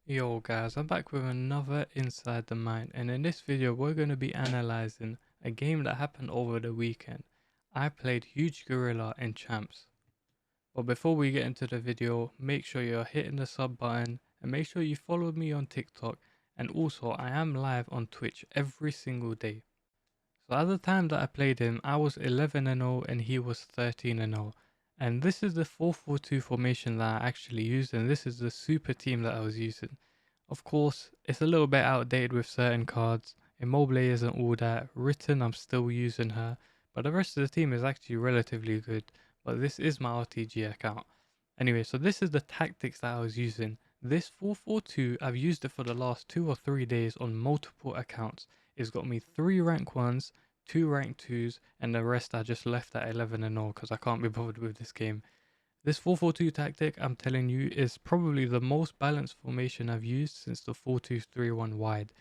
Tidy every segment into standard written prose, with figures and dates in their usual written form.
Yo guys, I'm back with another Inside the Mind, and in this video we're going to be analysing a game that happened over the weekend. I played Huge Gorilla in Champs. But before we get into the video, make sure you're hitting the sub button and make sure you follow me on TikTok, and also I am live on Twitch every single day. So at the time that I played him, I was 11-0 and he was 13-0. And this is the 4-4-2 formation that I actually used, and this is the super team that I was using. Of course, it's a little bit outdated with certain cards. Immobile isn't all that. Written, I'm still using her. But the rest of the team is actually relatively good. But this is my RTG account. Anyway, so this is the tactics that I was using. This 4-4-2, I've used it for the last 2 or 3 days on multiple accounts. It's got me 3 rank 1s, 2 rank 2s, and the rest I just left at 11-0 because I can't be bothered with this game. This 4-4-2 tactic, I'm telling you, is probably the most balanced formation I've used since the 4-2-3-1 wide.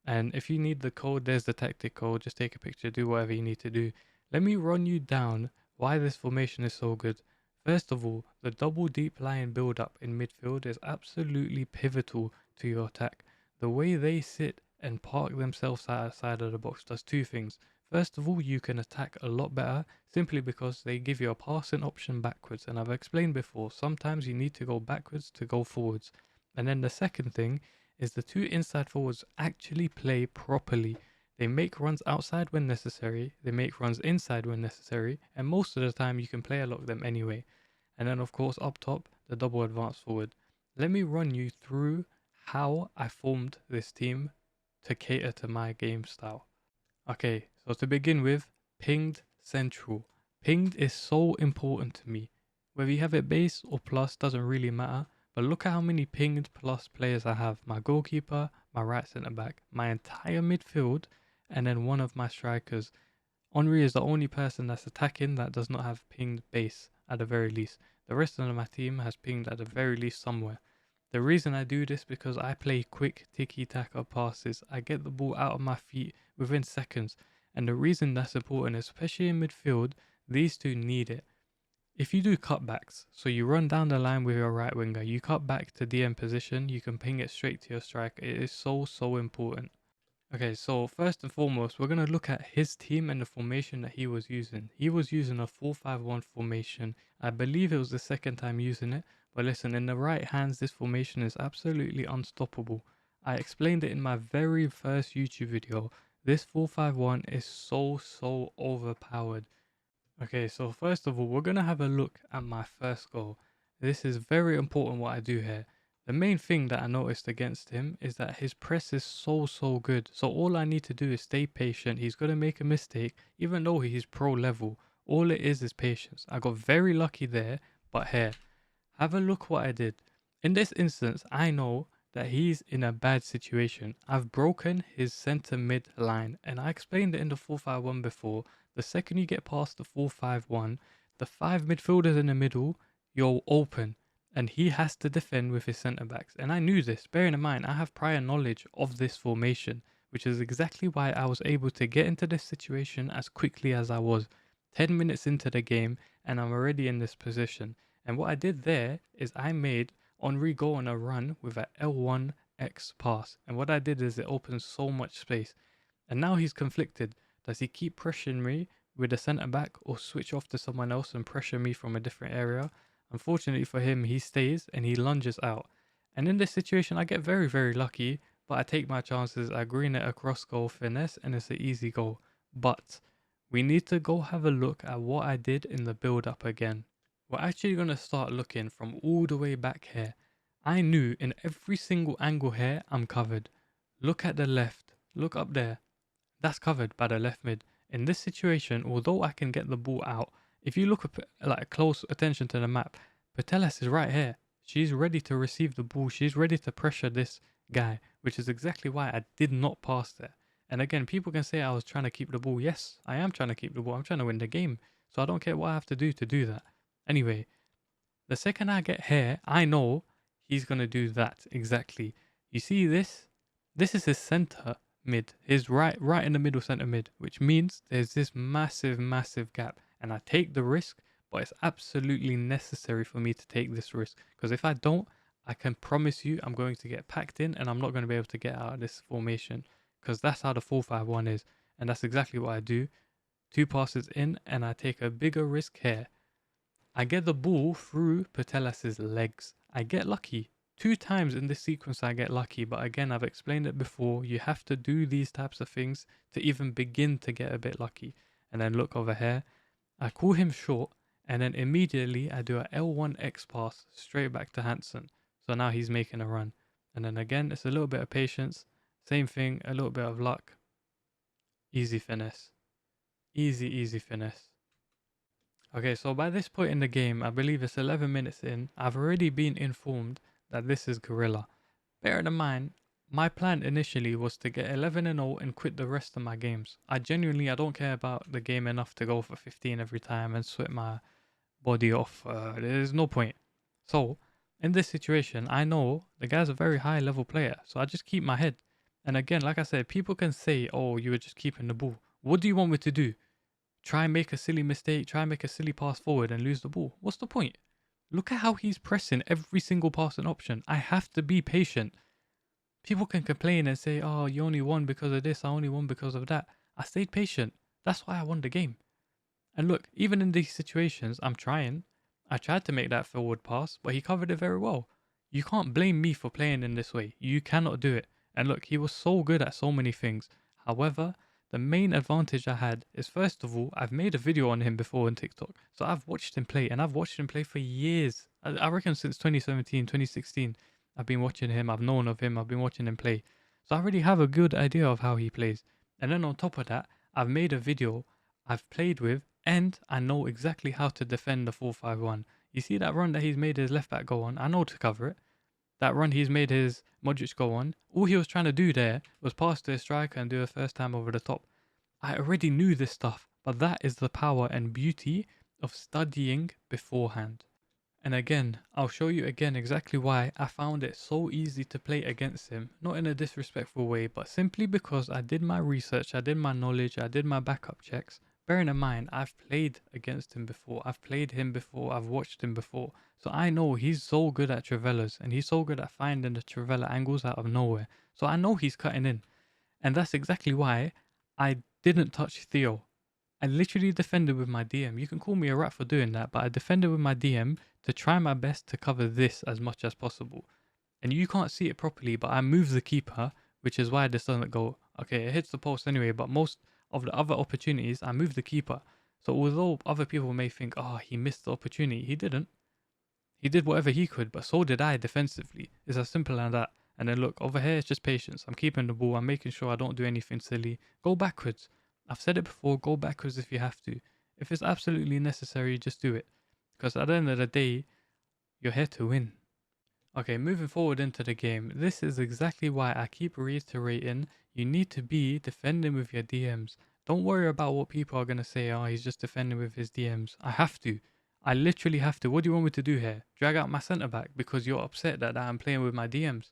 And if you need the code, there's the tactic code. Just take a picture, do whatever you need to do. Let me run you down why this formation is so good. First of all, the double deep line build up in midfield is absolutely pivotal to your attack. The way they sit and park themselves outside of the box does two things. First of all, you can attack a lot better simply because they give you a passing option backwards. And I've explained before, sometimes you need to go backwards to go forwards. And then the second thing is the two inside forwards actually play properly. They make runs outside when necessary, they make runs inside when necessary, and most of the time you can play a lot of them anyway. And then of course up top, the double advance forward. Let me run you through how I formed this team to cater to my game style. Okay, so to begin with, pinged central. Pinged is so important to me. Whether you have it base or plus doesn't really matter, but look at how many pinged plus players I have. My goalkeeper, my right centre back, my entire midfield, and then one of my strikers. Henry is the only person that's attacking that does not have pinged base at the very least. The rest of my team has pinged at the very least somewhere. The reason I do this because I play quick tiki-taka passes. I get the ball out of my feet within seconds. And the reason that's important, especially in midfield, these two need it. If you do cutbacks, so you run down the line with your right winger, you cut back to DM position, you can ping it straight to your striker. It is so important. Okay, so first and foremost, we're going to look at his team and the formation that he was using. He was using a 4-5-1 formation. I believe it was the second time using it. But listen, in the right hands, this formation is absolutely unstoppable. I explained it in my very first YouTube video. This 4-5-1 is so overpowered. Okay, so first of all, we're going to have a look at my first goal. This is very important what I do here. The main thing that I noticed against him is that his press is so good. So all I need to do is stay patient. He's going to make a mistake, even though he's pro level. All it is patience. I got very lucky there, but here, have a look what I did. In this instance, I know that he's in a bad situation. I've broken his center mid line, and I explained it in the 4-5-1 before. The second you get past the 4-5-1, the 5 midfielders in the middle, you're open. And he has to defend with his centre backs. And I knew this. Bearing in mind, I have prior knowledge of this formation, which is exactly why I was able to get into this situation as quickly as I was. 10 minutes into the game, and I'm already in this position. And what I did there is I made Henry go on a run with a L1X pass. And what I did is it opened so much space. And now he's conflicted. Does he keep pressuring me with the centre back or switch off to someone else and pressure me from a different area? Unfortunately for him, he stays and he lunges out. And in this situation, I get very lucky, but I take my chances. I green it across goal, finesse, and it's an easy goal. But we need to go have a look at what I did in the build up again. We're actually going to start looking from all the way back here. I knew in every single angle here, I'm covered. Look at the left. Look up there. That's covered by the left mid. In this situation, although I can get the ball out, if you look at like close attention to the map, Patelas is right here. She's ready to receive the ball. She's ready to pressure this guy, which is exactly why I did not pass there. And again, people can say I was trying to keep the ball. Yes, I am trying to keep the ball. I'm trying to win the game. So I don't care what I have to do that. Anyway, the second I get here, I know he's going to do that exactly. You see this? This is his center mid. His right in the middle center mid, which means there's this massive gap. And I take the risk, but it's absolutely necessary for me to take this risk. Because if I don't, I can promise you I'm going to get packed in and I'm not going to be able to get out of this formation because that's how the 4-5-1 is. And that's exactly what I do. 2 passes in and I take a bigger risk here. I get the ball through Putellas's legs. I get lucky. 2 times in this sequence I get lucky, but again, I've explained it before. You have to do these types of things to even begin to get a bit lucky. And then look over here. I call him short, and then immediately I do a L1X pass straight back to Hansen. So now he's making a run. And then again, it's a little bit of patience. Same thing, a little bit of luck. Easy finesse. Easy finesse. Okay, so by this point in the game, I believe it's 11 minutes in, I've already been informed that this is Gorilla. Bear in mind, my plan initially was to get 11-0 and quit the rest of my games. I don't care about the game enough to go for 15 every time and sweat my body off. There's no point. So, in this situation, I know the guy's a very high level player, so I just keep my head. And again, like I said, people can say, oh, you were just keeping the ball. What do you want me to do? Try and make a silly mistake, try and make a silly pass forward and lose the ball. What's the point? Look at how he's pressing every single passing option. I have to be patient. People can complain and say, oh, you only won because of this, I only won because of that. I stayed patient. That's why I won the game. And look, even in these situations, I'm trying. I tried to make that forward pass, but he covered it very well. You can't blame me for playing in this way. You cannot do it. And look, he was so good at so many things. However, the main advantage I had is, first of all, I've made a video on him before on TikTok. So I've watched him play, and I've watched him play for years. I reckon since 2017, 2016, I've been watching him. I've known of him. I've been watching him play. So I already have a good idea of how he plays. And then on top of that, I've made a video I've played with, and I know exactly how to defend the 4-5-1. You see that run that he's made his left back go on? I know to cover it. That run he's made his Modric go on, all he was trying to do there was pass to a striker and do a first time over the top. I already knew this stuff, but that is the power and beauty of studying beforehand. And again, I'll show you again exactly why I found it so easy to play against him. Not in a disrespectful way, but simply because I did my research, I did my knowledge, I did my backup checks. Bearing in mind, I've played against him before, I've played him before, I've watched him before. So I know he's so good at Trivellas, and he's so good at finding the Trivella angles out of nowhere. So I know he's cutting in. And that's exactly why I didn't touch Theo. I literally defended with my DM. You can call me a rat for doing that, but I defended with my DM to try my best to cover this as much as possible. And you can't see it properly, but I moved the keeper, which is why this doesn't go. Okay, it hits the post anyway, but most of the other opportunities, I moved the keeper. So although other people may think, oh, he missed the opportunity, he didn't. He did whatever he could, but so did I defensively. It's as simple as that. And then look, over here, it's just patience. I'm keeping the ball. I'm making sure I don't do anything silly. Go backwards. I've said it before, go backwards if you have to. If it's absolutely necessary, just do it. Because at the end of the day, you're here to win. Okay, moving forward into the game, this is exactly why I keep reiterating you need to be defending with your DMs. Don't worry about what people are going to say, oh, he's just defending with his DMs. I have to. I literally have to. What do you want me to do here? Drag out my centre back because you're upset that I'm playing with my DMs.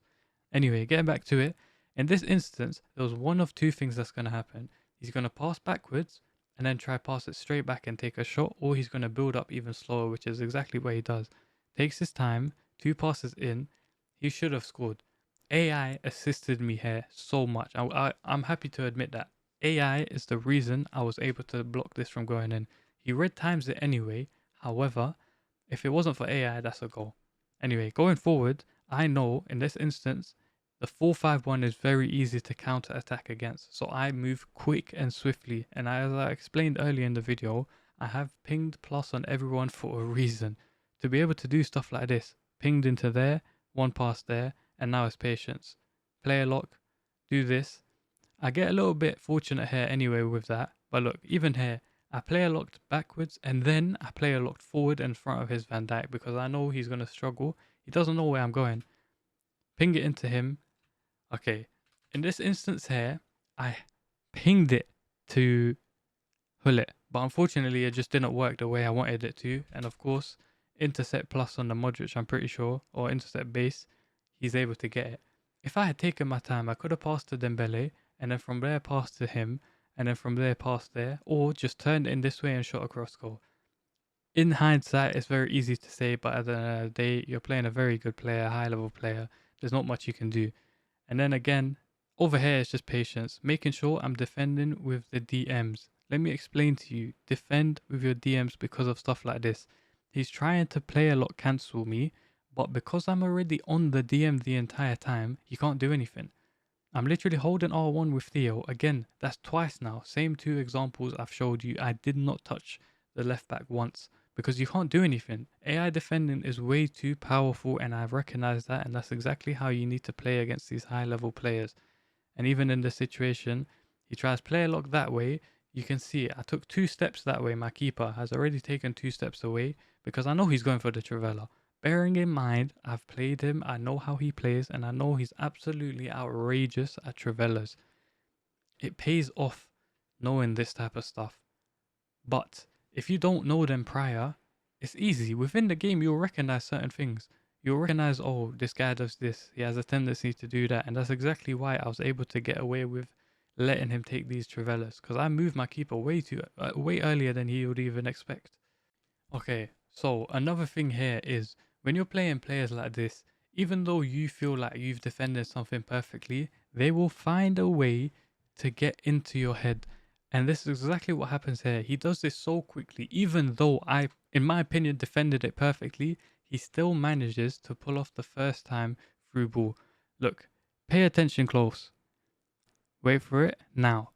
Anyway, getting back to it. In this instance, there was one of two things that's going to happen. He's going to pass backwards and then try pass it straight back and take a shot, or he's going to build up even slower, which is exactly what he does. Takes his time, 2 passes in, he should have scored. AI assisted me here so much. I'm happy to admit that. AI is the reason I was able to block this from going in. He red times it anyway. However, if it wasn't for AI, that's a goal. Anyway, going forward, I know in this instance, the 4-5-1 is very easy to counter attack against. So I move quick and swiftly. And as I explained earlier in the video, I have pinged plus on everyone for a reason. To be able to do stuff like this, pinged into there, 1 pass there, and now it's patience. Player lock, do this. I get a little bit fortunate here anyway with that. But look, even here, I player locked backwards and then I player locked forward in front of his Van Dijk because I know he's going to struggle. He doesn't know where I'm going. Ping it into him. Okay, in this instance here, I pinged it to Hullet. But unfortunately, it just didn't work the way I wanted it to. And of course, intercept plus on the Modric, I'm pretty sure, or intercept base, he's able to get it. If I had taken my time, I could have passed to Dembele, and then from there passed to him, and then from there passed there, or just turned in this way and shot across goal. In hindsight, it's very easy to say, but at the end of the day, you're playing a very good player, high level player. There's not much you can do. And then again, over here, it's just patience, making sure I'm defending with the DMs. Let me explain to you, defend with your DMs because of stuff like this. He's trying to play a lot cancel me, but because I'm already on the DM the entire time, he can't do anything. I'm literally holding R1 with Theo. Again, that's twice now. Same two examples I've showed you. I did not touch the left back once because you can't do anything. AI defending is way too powerful and I've recognized that, and that's exactly how you need to play against these high level players. And even in this situation, he tries player lock that way. You can see it. I took 2 steps that way. My keeper has already taken 2 steps away because I know he's going for the Trivela. Bearing in mind, I've played him, I know how he plays, and I know he's absolutely outrageous at Trivelas. It pays off knowing this type of stuff. But if you don't know them prior, it's easy. Within the game, you'll recognize certain things. You'll recognize, oh, this guy does this. He has a tendency to do that. And that's exactly why I was able to get away with letting him take these Trivelas. Because I moved my keeper way earlier than he would even expect. Okay, so another thing here is when you're playing players like this, even though you feel like you've defended something perfectly, they will find a way to get into your head. And this is exactly what happens here. He does this so quickly, even though I, in my opinion, defended it perfectly, he still manages to pull off the first time through ball. Look, pay attention close. Wait for it now.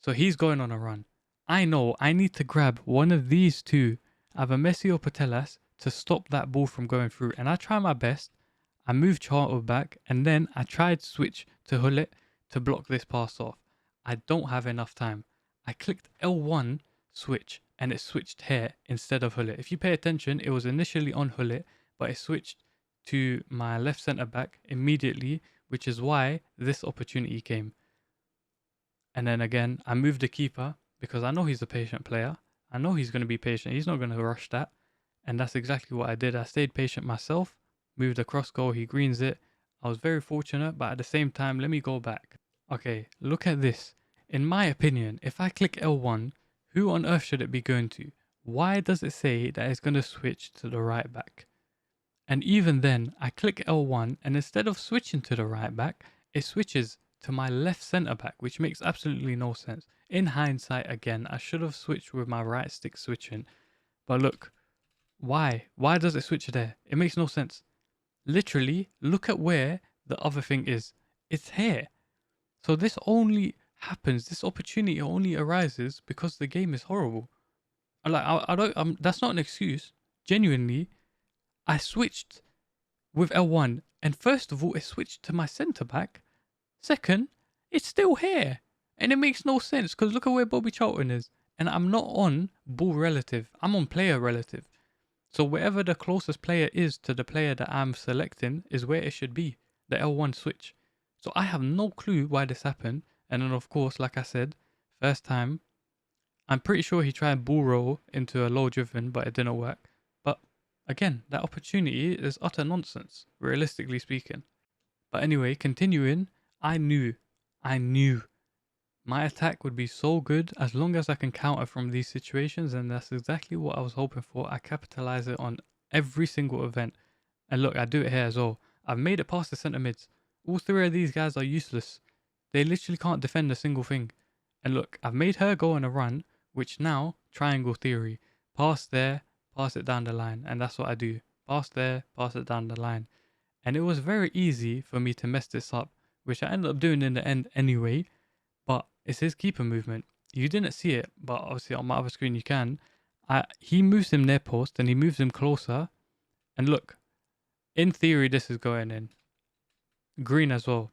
So he's going on a run. I know I need to grab one of these two, either Messi or Patelas, to stop that ball from going through. And I try my best. I move Charlton back and then I tried switch to Hullet to block this pass off. I don't have enough time. I clicked L1 switch and it switched here instead of Hullet. If you pay attention, it was initially on Hullet, but it switched to my left centre back immediately, which is why this opportunity came. And then again, I moved the keeper because I know he's a patient player. I know he's going to be patient. He's not going to rush that. And that's exactly what I did. I stayed patient myself, moved the cross goal, he greens it. I was very fortunate, but at the same time, let me go back. Okay, look at this. In my opinion, if I click L1, who on earth should it be going to? Why does it say that it's going to switch to the right back? And even then, I click L1 and instead of switching to the right back, it switches to my left centre back, which makes absolutely no sense. In hindsight, again, I should have switched with my right stick switching. But look, why? Why does it switch there? It makes no sense. Literally, look at where the other thing is. It's here. So this only happens, this opportunity only arises because the game is horrible. I don't, that's not an excuse. Genuinely, I switched with L1, and first of all, it switched to my centre back. Second, it's still here, and it makes no sense because look at where Bobby Charlton is, and I'm not on ball relative. I'm on player relative. So wherever the closest player is to the player that I'm selecting is where it should be, the L1 switch. So I have no clue why this happened. And then of course, like I said, first time, I'm pretty sure he tried ball roll into a low driven, but it didn't work. But again, that opportunity is utter nonsense, realistically speaking. But anyway, continuing, I knew my attack would be so good as long as I can counter from these situations, and that's exactly what I was hoping for. I capitalize it on every single event. And look, I do it here as well. I've made it past the centre mids. All 3 of these guys are useless. They literally can't defend a single thing. And look, I've made her go on a run, which now, triangle theory. Pass there, pass it down the line. And that's what I do. Pass there, pass it down the line. And it was very easy for me to mess this up, which I ended up doing in the end anyway. But it's his keeper movement. You didn't see it, but obviously on my other screen you can. He moves him near post and he moves him closer. And look, in theory, this is going in. Green as well.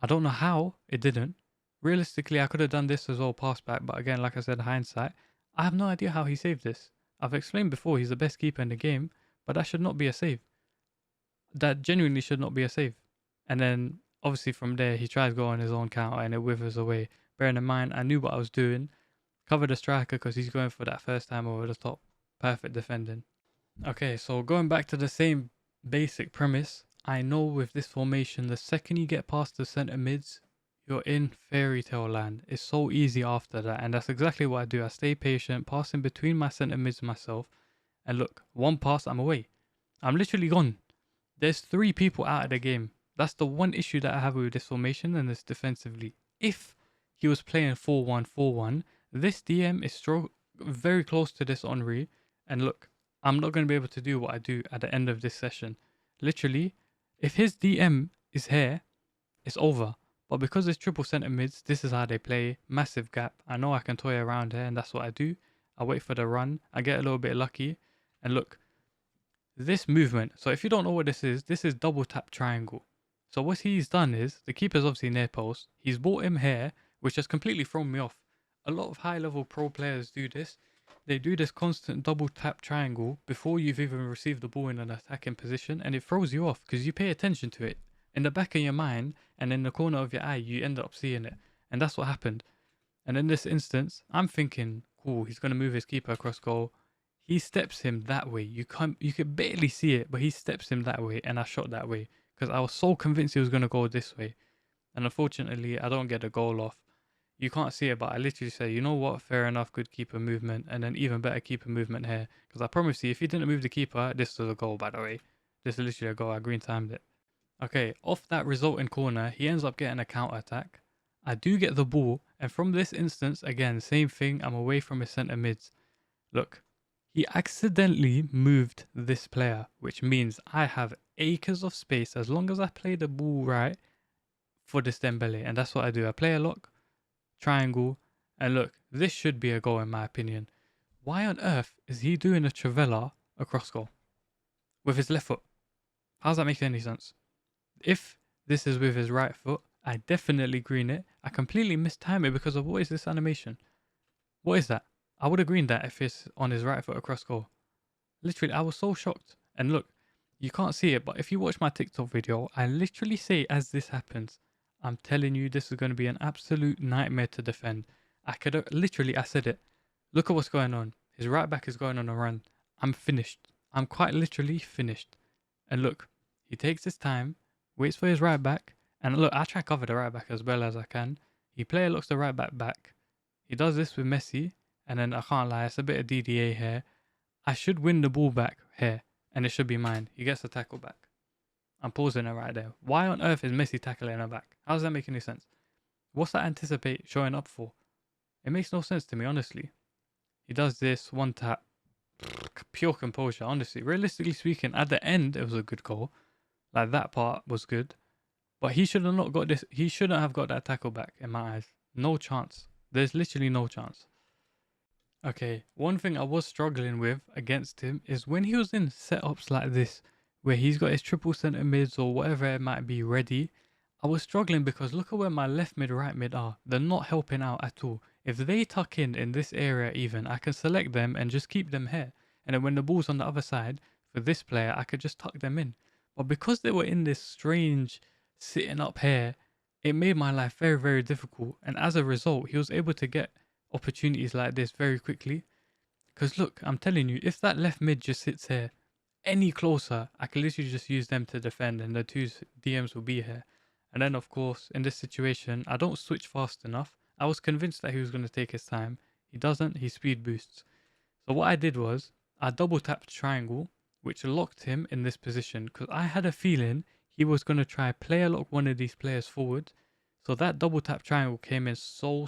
I don't know how it didn't. Realistically, I could have done this as well, pass back. But again, like I said, hindsight, I have no idea how he saved this. I've explained before, he's the best keeper in the game, but that should not be a save. That genuinely should not be a save. And then obviously from there, he tries to go on his own counter and it withers away. Bearing in mind, I knew what I was doing. Cover the striker because he's going for that first time over the top. Perfect defending. Okay, so going back to the same basic premise, I know with this formation, the second you get past the centre mids, you're in fairy tale land. It's so easy after that, and that's exactly what I do. I stay patient, passing between my centre mids myself, and look, one pass, I'm away. I'm literally gone. There's 3 people out of the game. That's the one issue that I have with this formation, and it's defensively. If he was playing 4-1-4-1, this DM is very close to this Henry, and look, I'm not going to be able to do what I do at the end of this session. Literally, if his DM is here, it's over. But because it's triple centre mids, this is how they play. Massive gap. I know I can toy around here, and that's what I do. I wait for the run. I get a little bit lucky. And look, this movement. So if you don't know what this is double tap triangle. So what he's done is, the keeper's obviously near post. He's brought him here, which has completely thrown me off. A lot of high level pro players do this. They do this constant double tap triangle before you've even received the ball in an attacking position, and it throws you off because you pay attention to it. In the back of your mind and in the corner of your eye, you end up seeing it. And that's what happened. And in this instance, I'm thinking, cool, he's going to move his keeper across goal. He steps him that way. You can barely see it, but he steps him that way, and I shot that way because I was so convinced he was going to go this way. And unfortunately, I don't get a goal off. You can't see it, but I literally say, you know what, fair enough, good keeper movement, and then even better keeper movement here. Because I promise you, if he didn't move the keeper, this was a goal, by the way. This is literally a goal. I green timed it. Okay, off that resulting corner, he ends up getting a counter attack. I do get the ball, and from this instance, again, same thing, I'm away from his centre mids. Look, he accidentally moved this player, which means I have acres of space as long as I play the ball right for this Dembele, and that's what I do. I play a lock, triangle, and look, this should be a goal in my opinion. Why on earth is he doing a Trivela across goal with his left foot? How does that make any sense? If this is with his right foot, I definitely green it. I completely mistime it because of what is this animation? What is that? I would have greened that if it's on his right foot across goal. Literally, I was so shocked. And look, you can't see it, but if you watch my TikTok video, I literally say as this happens, I'm telling you, this is going to be an absolute nightmare to defend. I said it. Look at what's going on. His right back is going on a run. I'm finished. I'm quite literally finished. And look, he takes his time, waits for his right back, and look, I try to cover the right back as well as I can. He player looks the right back. He does this with Messi, and then I can't lie, it's a bit of DDA here. I should win the ball back here, and it should be mine. He gets the tackle back. I'm pausing it right there. Why on earth is Messi tackling her back? How does that make any sense? What's that anticipate showing up for? It makes no sense to me, honestly. He does this, one tap. Pure composure, honestly. Realistically speaking, at the end, it was a good goal. Like, that part was good. But he should have not got this. He shouldn't have got that tackle back, in my eyes. No chance. There's literally no chance. Okay, one thing I was struggling with against him is when he was in setups like this, where he's got his triple centre mids or whatever it might be ready, I was struggling because look at where my left mid, right mid are. They're not helping out at all. If they tuck in this area even, I can select them and just keep them here. And then when the ball's on the other side, for this player, I could just tuck them in. But because they were in this strange sitting up here, it made my life very, very difficult. And as a result, he was able to get opportunities like this very quickly. Because look, I'm telling you, if that left mid just sits here any closer, I can literally just use them to defend and the two DMs will be here. And then of course, in this situation, I don't switch fast enough. I was convinced that he was going to take his time. He doesn't, he speed boosts. So what I did was, I double tapped triangle, which locked him in this position because I had a feeling he was going to try player lock one of these players forward. So that double tap triangle came in so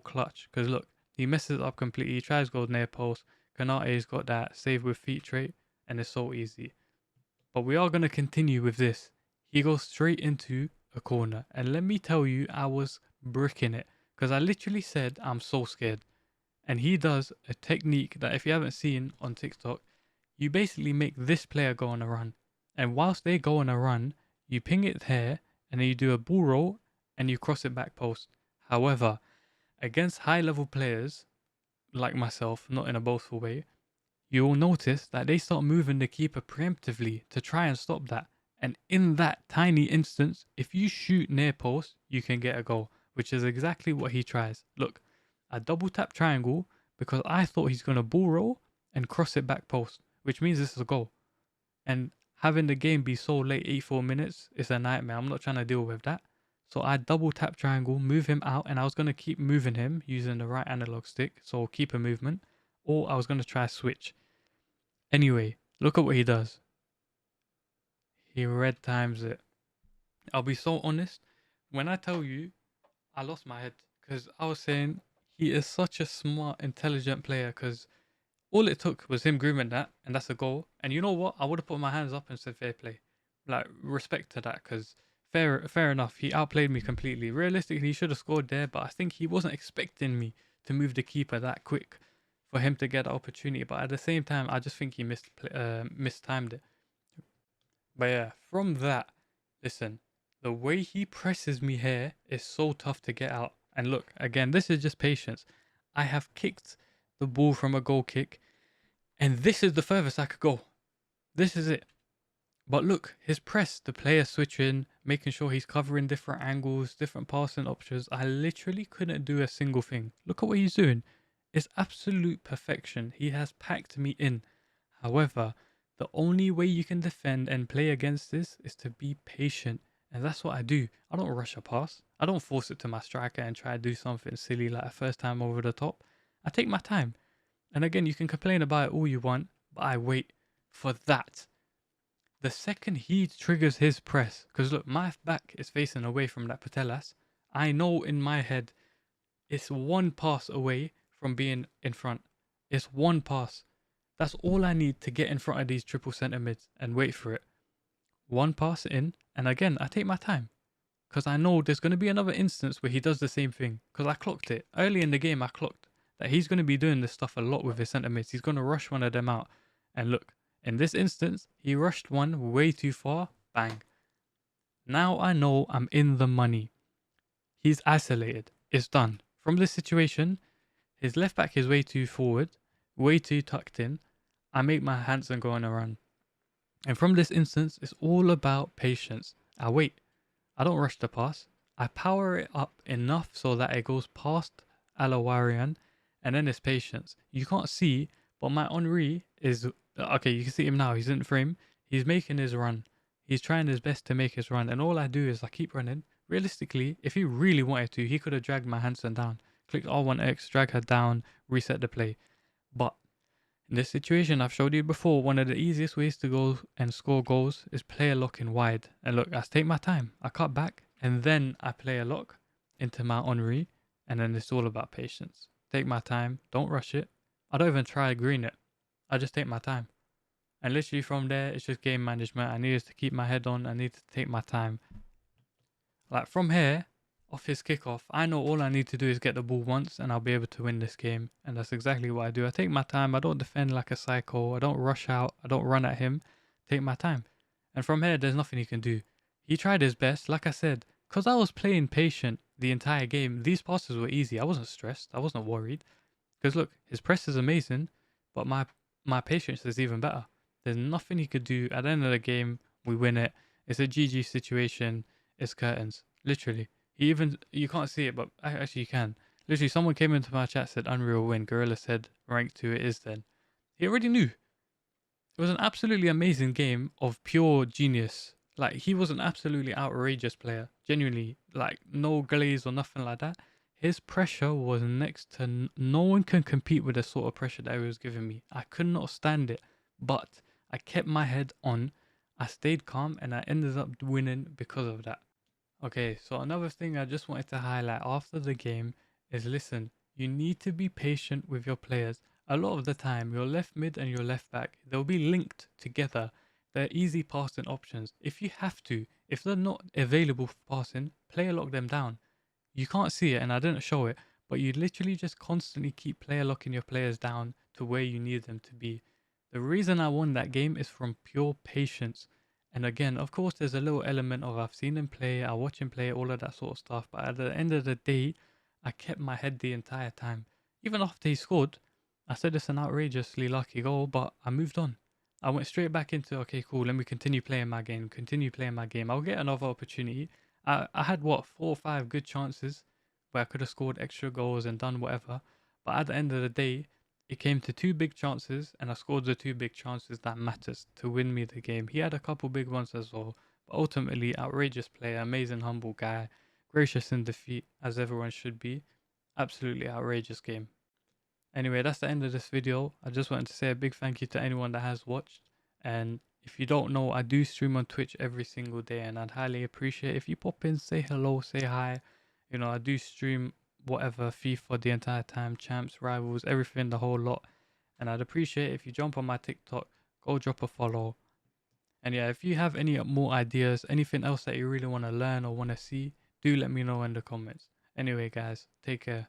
clutch. Because look, he messes it up completely. He tries to go near post. Konate's got that save with feet trait. And it's so easy. But we are going to continue with this. He goes straight into a corner. And let me tell you, I was bricking it. Because I literally said, I'm so scared. And he does a technique that if you haven't seen on TikTok, you basically make this player go on a run. And whilst they go on a run, you ping it here. And then you do a ball roll. And you cross it back post. However, against high level players like myself, not in a boastful way, you will notice that they start moving the keeper preemptively to try and stop that. And in that tiny instance, if you shoot near post, you can get a goal, which is exactly what he tries. Look, I double tap triangle because I thought he's going to ball roll and cross it back post, which means this is a goal. And having the game be so late, 84 minutes, is a nightmare. I'm not trying to deal with that. So I double tap triangle, move him out, and I was going to keep moving him using the right analog stick, so keep a movement, or I was going to try switch. Anyway, look at what he does. He red times it. I'll be so honest, when I tell you, I lost my head because I was saying he is such a smart, intelligent player because all it took was him grooming that, and that's a goal. And you know what? I would have put my hands up and said fair play. Like, respect to that because fair enough. He outplayed me completely. Realistically, he should have scored there, but I think he wasn't expecting me to move the keeper that quick for him to get the opportunity. But at the same time, I just think he mistimed it. But yeah, from that, listen, the way he presses me here is so tough to get out. And look, again, this is just patience. I have kicked the ball from a goal kick, and this is the furthest I could go. This is it. But look, his press, the player switching, making sure he's covering different angles, different passing options. I literally couldn't do a single thing. Look at what he's doing. It's absolute perfection. He has packed me in. However, the only way you can defend and play against this is to be patient. And that's what I do. I don't rush a pass. I don't force it to my striker and try to do something silly like a first time over the top. I take my time. And again, you can complain about it all you want, but I wait for that. The second he triggers his press, because look, my back is facing away from that Putellas. I know in my head it's one pass away from being in front. It's one pass. That's all I need to get in front of these triple centre mids and wait for it. One pass in, and again, I take my time. Because I know there's going to be another instance where he does the same thing. Because I clocked it. Early in the game, I clocked that he's going to be doing this stuff a lot with his centre mids. He's going to rush one of them out. And look, in this instance, he rushed one way too far. Bang. Now I know I'm in the money. He's isolated. It's done. From this situation, his left back is way too forward, way too tucked in. I make my hands and go on a run. And from this instance, it's all about patience. I wait. I don't rush the pass. I power it up enough so that it goes past Alawarian, and then it's patience. You can't see, but my Henri is... Okay, you can see him now. He's in frame. He's making his run. He's trying his best to make his run. And all I do is I keep running. Realistically, if he really wanted to, he could have dragged my Hansen down. Click R1X, drag her down, reset the play. But in this situation, I've showed you before, one of the easiest ways to go and score goals is play a lock in wide. And look, I take my time. I cut back and then I play a lock into my Henri. And then it's all about patience. Take my time. Don't rush it. I don't even try to green it. I just take my time. And literally from there, it's just game management. I needed to keep my head on. I need to take my time. Like from here, off his kickoff, I know all I need to do is get the ball once and I'll be able to win this game. And that's exactly what I do. I take my time. I don't defend like a psycho. I don't rush out. I don't run at him. Take my time. And from here, there's nothing he can do. He tried his best. Like I said, because I was playing patient the entire game, these passes were easy. I wasn't stressed. I wasn't worried. Because look, his press is amazing, but my patience is even better. There's nothing he could do. At the end of the game, we win it. It's a GG situation. It's curtains. Literally. You can't see it, but actually you can. Literally, someone came into my chat, said Unreal win. Gorilla said rank 2 it is then. He already knew. It was an absolutely amazing game of pure genius. Like, he was an absolutely outrageous player. Genuinely. Like, no glaze or nothing like that. His pressure was next to... No one can compete with the sort of pressure that he was giving me. I could not stand it. But I kept my head on. I stayed calm and I ended up winning because of that. Okay, so another thing I just wanted to highlight after the game is listen, you need to be patient with your players. A lot of the time, your left mid and your left back, they'll be linked together. They're easy passing options. If you have to, if they're not available for passing, player lock them down. You can't see it and I didn't show it, but you literally just constantly keep player locking your players down to where you need them to be. The reason I won that game is from pure patience. And again, of course, there's a little element of I've seen him play, I watch him play, all of that sort of stuff. But at the end of the day, I kept my head the entire time. Even after he scored, I said it's an outrageously lucky goal, but I moved on. I went straight back into, okay, cool, let me continue playing my game, I'll get another opportunity. I had, 4 or 5 good chances where I could have scored extra goals and done whatever. But at the end of the day, it came to 2 big chances, and I scored the 2 big chances that matters to win me the game. He had a couple big ones as well, but ultimately, outrageous player, amazing, humble guy. gracious in defeat, as everyone should be. Absolutely outrageous game. Anyway, that's the end of this video. I just wanted to say a big thank you to anyone that has watched. And if you don't know, I do stream on Twitch every single day, and I'd highly appreciate if you pop in, say hello, say hi. You know, I do stream whatever, FIFA the entire time, champs, rivals, everything, the whole lot. And I'd appreciate if you jump on my TikTok, go drop a follow. And yeah, if you have any more ideas, anything else that you really want to learn or want to see, do let me know in the comments. Anyway, guys, take care.